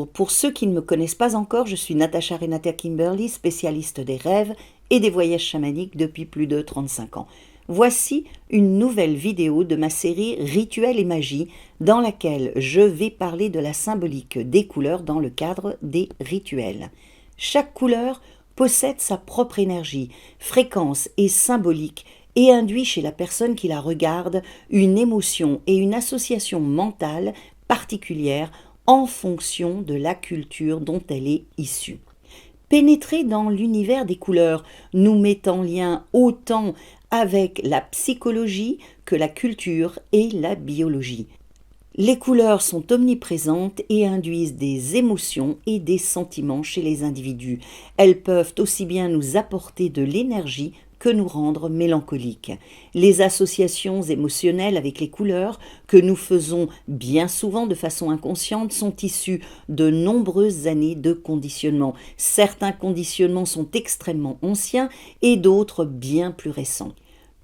Bonjour, pour ceux qui ne me connaissent pas encore, je suis Natasha Renata Kimberly, spécialiste des rêves et des voyages chamaniques depuis plus de 35 ans. Voici une nouvelle vidéo de ma série Rituels et magie dans laquelle je vais parler de la symbolique des couleurs dans le cadre des rituels. Chaque couleur possède sa propre énergie, fréquence et symbolique et induit chez la personne qui la regarde une émotion et une association mentale particulière en fonction de la culture dont elle est issue. Pénétrer dans l'univers des couleurs nous met en lien autant avec la psychologie que la culture et la biologie. Les couleurs sont omniprésentes et induisent des émotions et des sentiments chez les individus. Elles peuvent aussi bien nous apporter de l'énergie que nous rendre mélancoliques. Les associations émotionnelles avec les couleurs que nous faisons bien souvent de façon inconsciente sont issues de nombreuses années de conditionnement. Certains conditionnements sont extrêmement anciens et d'autres bien plus récents.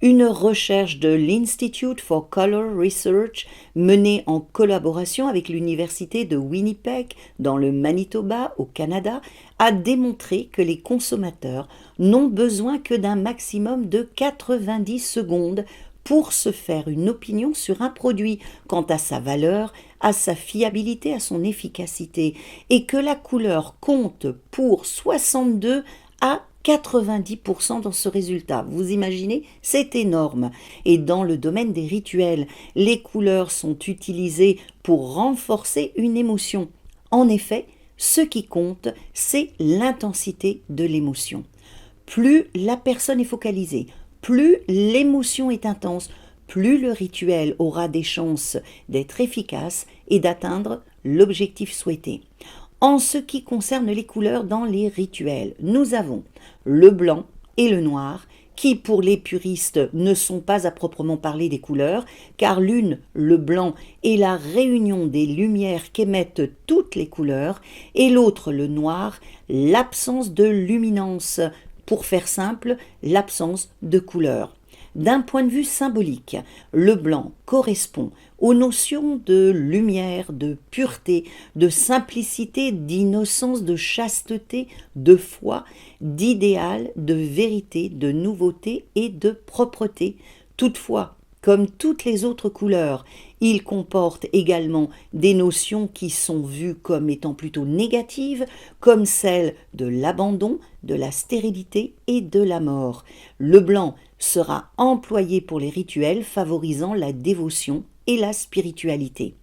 Une recherche de l'Institute for Color Research menée en collaboration avec l'université de Winnipeg dans le Manitoba au Canada a démontré que les consommateurs n'ont besoin que d'un maximum de 90 secondes pour se faire une opinion sur un produit quant à sa valeur, à sa fiabilité, à son efficacité, et que la couleur compte pour 62 à 90% dans ce résultat. Vous imaginez, c'est énorme. Et dans le domaine des rituels, les couleurs sont utilisées pour renforcer une émotion. En effet, ce qui compte, c'est l'intensité de l'émotion. Plus la personne est focalisée, plus l'émotion est intense, plus le rituel aura des chances d'être efficace et d'atteindre l'objectif souhaité. En ce qui concerne les couleurs dans les rituels, nous avons le blanc et le noir, qui pour les puristes ne sont pas à proprement parler des couleurs, car l'une, le blanc, est la réunion des lumières qu'émettent toutes les couleurs, et l'autre, le noir, l'absence de luminance, pour faire simple, l'absence de couleur. D'un point de vue symbolique, le blanc correspond aux notions de lumière, de pureté, de simplicité, d'innocence, de chasteté, de foi, d'idéal, de vérité, de nouveauté et de propreté. Toutefois, comme toutes les autres couleurs, il comporte également des notions qui sont vues comme étant plutôt négatives, comme celles de l'abandon, de la stérilité et de la mort. Le blanc sera employé pour les rituels favorisant la dévotion et la spiritualité.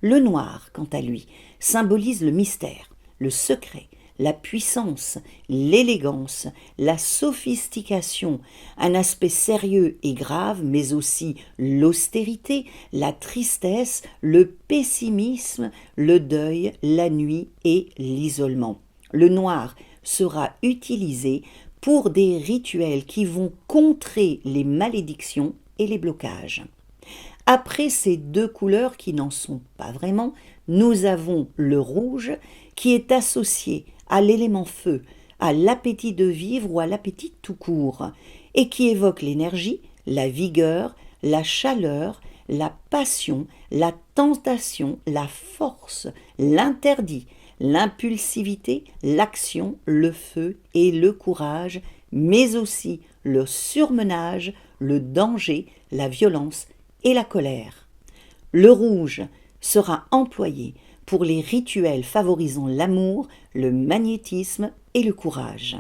Le noir, quant à lui, symbolise le mystère, le secret, la puissance, l'élégance, la sophistication, un aspect sérieux et grave, mais aussi l'austérité, la tristesse, le pessimisme, le deuil, la nuit et l'isolement. Le noir sera utilisé pour des rituels qui vont contrer les malédictions et les blocages. Après ces deux couleurs qui n'en sont pas vraiment, nous avons le rouge qui est associé à l'élément feu, à l'appétit de vivre ou à l'appétit tout court, et qui évoque l'énergie, la vigueur, la chaleur, la passion, la tentation, la force, l'interdit, l'impulsivité, l'action, le feu et le courage, mais aussi le surmenage, le danger, la violence et la colère. Le rouge sera employé pour les rituels favorisant l'amour, le magnétisme et le courage.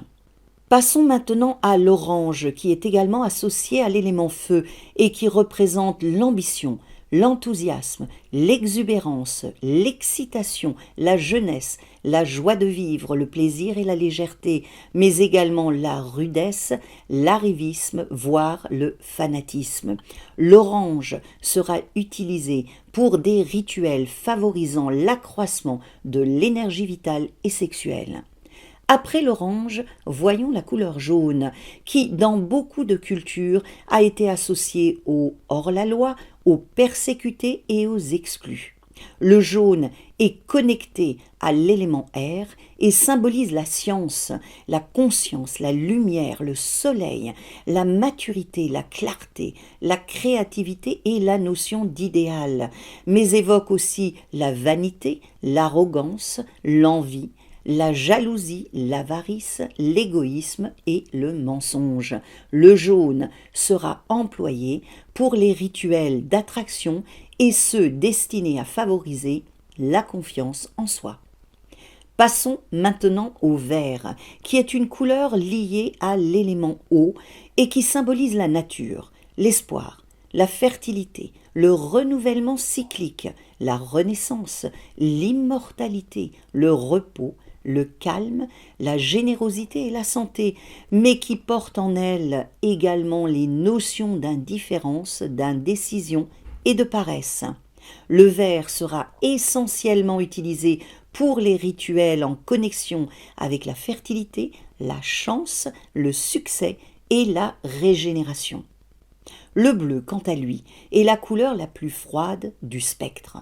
Passons maintenant à l'orange qui est également associé à l'élément feu et qui représente l'ambition, l'enthousiasme, l'exubérance, l'excitation, la jeunesse, la joie de vivre, le plaisir et la légèreté, mais également la rudesse, l'arrivisme, voire le fanatisme. L'orange sera utilisé pour des rituels favorisant l'accroissement de l'énergie vitale et sexuelle. Après l'orange, voyons la couleur jaune, qui, dans beaucoup de cultures, a été associée aux hors-la-loi, aux persécutés et aux exclus. Le jaune est connecté à l'élément air et symbolise la science, la conscience, la lumière, le soleil, la maturité, la clarté, la créativité et la notion d'idéal, mais évoque aussi la vanité, l'arrogance, l'envie, la jalousie, l'avarice, l'égoïsme et le mensonge. Le jaune sera employé pour les rituels d'attraction et ceux destinés à favoriser la confiance en soi. Passons maintenant au vert, qui est une couleur liée à l'élément eau et qui symbolise la nature, l'espoir, la fertilité, le renouvellement cyclique, la renaissance, l'immortalité, le repos, le calme, la générosité et la santé, mais qui porte en elle également les notions d'indifférence, d'indécision et de paresse. Le vert sera essentiellement utilisé pour les rituels en connexion avec la fertilité, la chance, le succès et la régénération. Le bleu, quant à lui, est la couleur la plus froide du spectre.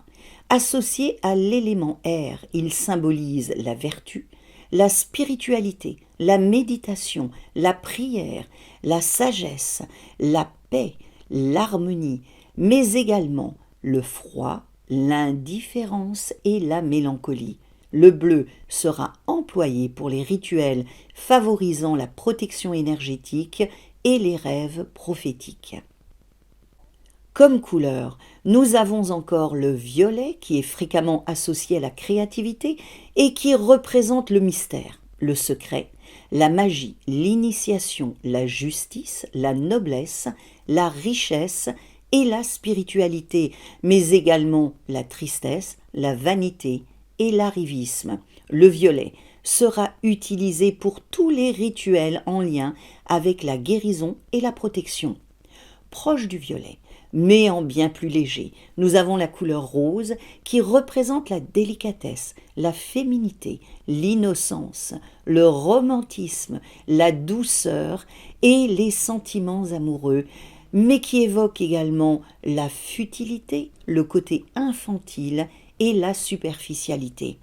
Associé à l'élément air, il symbolise la vertu, la spiritualité, la méditation, la prière, la sagesse, la paix, l'harmonie, mais également le froid, l'indifférence et la mélancolie. Le bleu sera employé pour les rituels favorisant la protection énergétique et les rêves prophétiques. Comme couleur, nous avons encore le violet qui est fréquemment associé à la créativité et qui représente le mystère, le secret, la magie, l'initiation, la justice, la noblesse, la richesse et la spiritualité, mais également la tristesse, la vanité et l'arrivisme. Le violet sera utilisé pour tous les rituels en lien avec la guérison et la protection. Proche du violet, mais en bien plus léger, nous avons la couleur rose qui représente la délicatesse, la féminité, l'innocence, le romantisme, la douceur et les sentiments amoureux, mais qui évoque également la futilité, le côté infantile et la superficialité.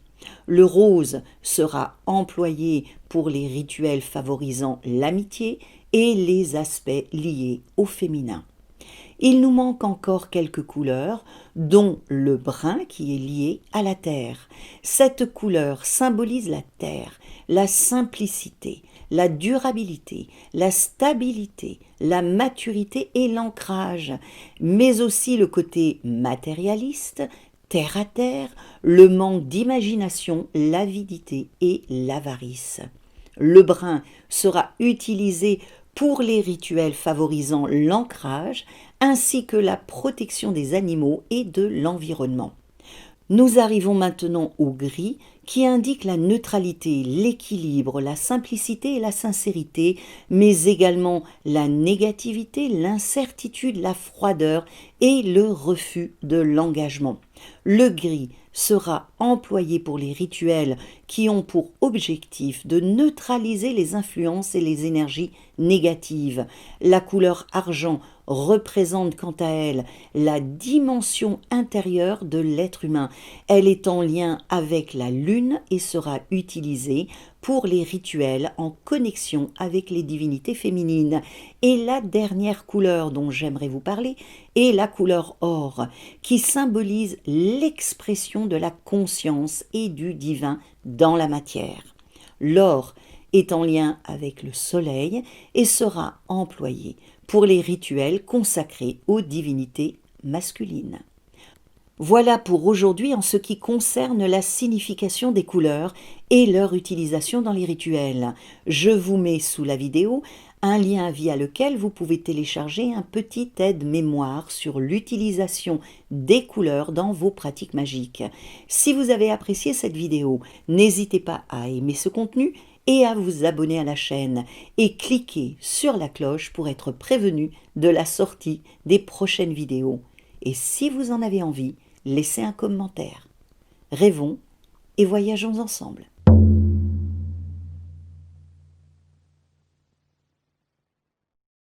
Le rose sera employé pour les rituels favorisant l'amitié et les aspects liés au féminin. Il nous manque encore quelques couleurs, dont le brun qui est lié à la terre. Cette couleur symbolise la terre, la simplicité, la durabilité, la stabilité, la maturité et l'ancrage, mais aussi le côté matérialiste, terre à terre, le manque d'imagination, l'avidité et l'avarice. Le brun sera utilisé pour les rituels favorisant l'ancrage ainsi que la protection des animaux et de l'environnement. Nous arrivons maintenant au gris qui indique la neutralité, l'équilibre, la simplicité et la sincérité, mais également la négativité, l'incertitude, la froideur et le refus de l'engagement. Le gris sera employé pour les rituels qui ont pour objectif de neutraliser les influences et les énergies négatives. La couleur argent représente quant à elle la dimension intérieure de l'être humain. Elle est en lien avec la lune et sera utilisée pour les rituels en connexion avec les divinités féminines. Et la dernière couleur dont j'aimerais vous parler est la couleur or, qui symbolise l'expression de la conscience et du divin dans la matière. L'or est en lien avec le soleil et sera employé pour les rituels consacrés aux divinités masculines. Voilà pour aujourd'hui en ce qui concerne la signification des couleurs et leur utilisation dans les rituels. Je vous mets sous la vidéo un lien via lequel vous pouvez télécharger un petit aide-mémoire sur l'utilisation des couleurs dans vos pratiques magiques. Si vous avez apprécié cette vidéo, n'hésitez pas à aimer ce contenu et à vous abonner à la chaîne et cliquez sur la cloche pour être prévenu de la sortie des prochaines vidéos. Et si vous en avez envie, laissez un commentaire. Rêvons et voyageons ensemble.